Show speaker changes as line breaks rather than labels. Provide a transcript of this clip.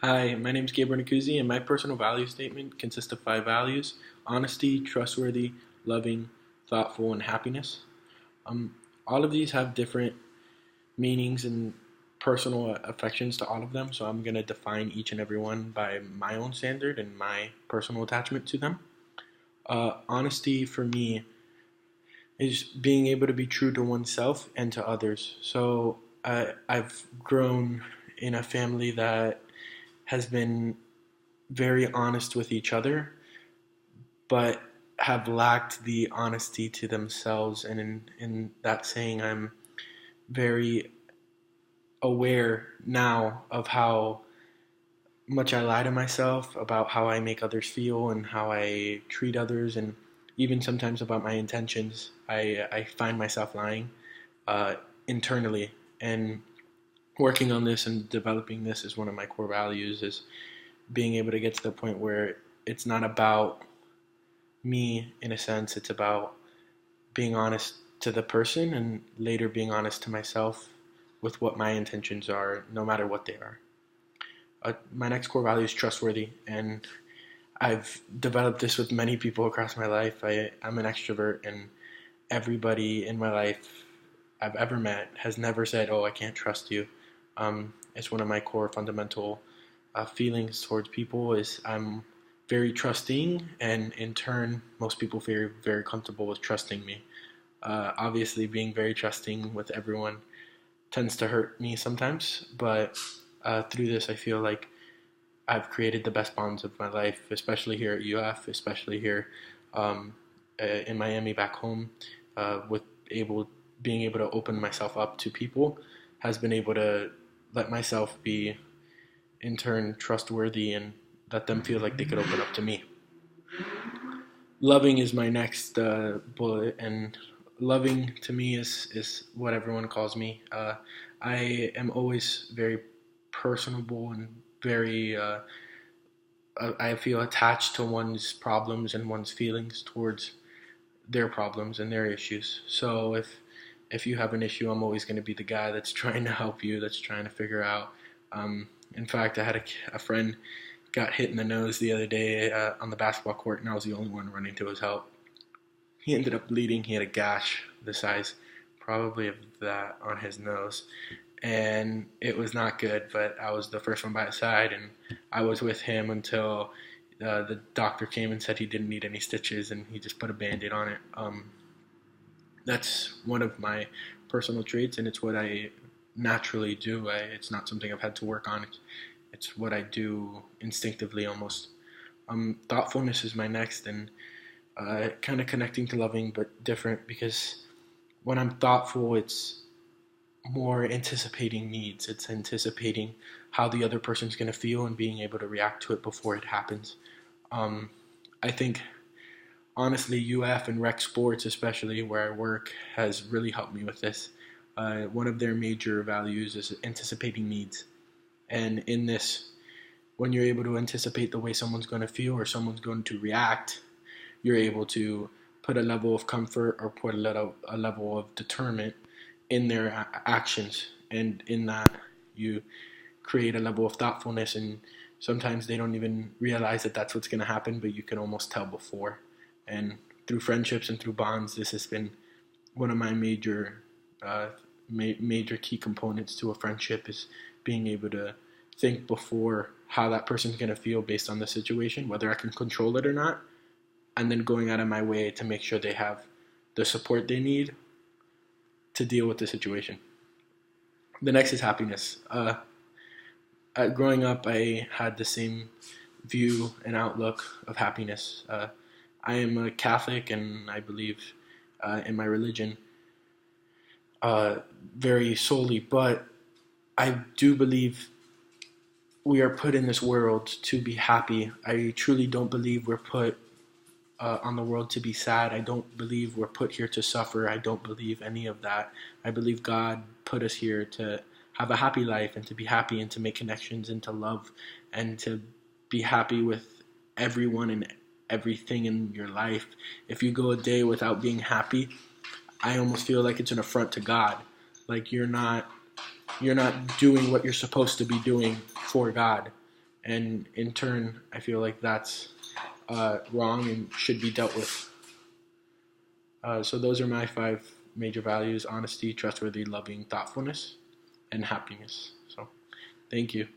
Hi, my name is Gabriel Nacuzzi, and my personal value statement consists of five values: honesty, trustworthy, loving, thoughtful, and happiness. Um, all of these have different meanings and personal affections to all of them, so I'm going to define each and every one by my own standard and my personal attachment to them. Honesty for me is being able to be true to oneself and to others. So I've grown in a family that has been very honest with each other, but have lacked the honesty to themselves. And in that saying, I'm very aware now of how much I lie to myself about how I make others feel and how I treat others, and even sometimes about my intentions. I find myself lying uh, internally, and working on this and developing this is one of my core values. Is being able to get to the point where it's not about me in a sense. It's about being honest to the person and later being honest to myself with what my intentions are, no matter what they are. My next core value is trustworthy, and I've developed this with many people across my life. I'm an extrovert, and everybody in my life I've ever met has never said, "Oh, I can't trust you." It's one of my core fundamental feelings towards people. Is I'm very trusting, and in turn, most people feel very comfortable with trusting me. Obviously, being very trusting with everyone tends to hurt me sometimes, but through this, I feel like I've created the best bonds of my life, especially here at UF, especially here um, in Miami back home, with able being able to open myself up to people, has been able to let myself be in turn trustworthy and let them feel like they could open up to me. Loving is my next bullet, and loving to me is what everyone calls me. I am always very personable and very I feel attached to one's problems and one's feelings towards their problems and their issues. So if you have an issue, I'm always going to be the guy that's trying to help you, that's trying to figure out. In fact, I had a friend got hit in the nose the other day on the basketball court, and I was the only one running to his help. He ended up bleeding. He had a gash the size probably of that on his nose, and it was not good. But I was the first one by his side, and I was with him until the doctor came and said he didn't need any stitches, and he just put a band-aid on it. That's one of my personal traits, and it's what I naturally do. It's not something I've had to work on. It's what I do instinctively almost. Thoughtfulness is my next, and kind of connecting to loving, but different because when I'm thoughtful, it's more anticipating needs. It's anticipating how the other person's going to feel and being able to react to it before it happens. Um, I think honestly, UF and rec sports, especially where I work, has really helped me with this. One of their major values is anticipating needs, and in this, when you're able to anticipate the way someone's going to feel or someone's going to react, you're able to put a level of comfort or put a level of deterrent in their actions. And in that, you create a level of thoughtfulness. And sometimes they don't even realize that that's what's going to happen, but you can almost tell before. And through friendships and through bonds, this has been one of my uh, major key components to a friendship is being able to think before how that person's going to feel based on the situation, whether I can control it or not, and then going out of my way to make sure they have the support they need to deal with the situation. The next is happiness. Growing up, I had the same view and outlook of happiness. I am a Catholic, and I believe in my religion uh, very solely, but I do believe we are put in this world to be happy. I truly don't believe we're put on the world to be sad. I don't believe we're put here to suffer. I don't believe any of that. I believe God put us here to have a happy life and to be happy and to make connections and to love and to be happy with everyone and everything in your life. If you go a day without being happy, I almost feel like it's an affront to God. Like you're not doing what you're supposed to be doing for God. and in turn, I feel like that's wrong and should be dealt with. So those are my 5 major values: honesty, trustworthy, loving, thoughtfulness, and happiness. So thank you.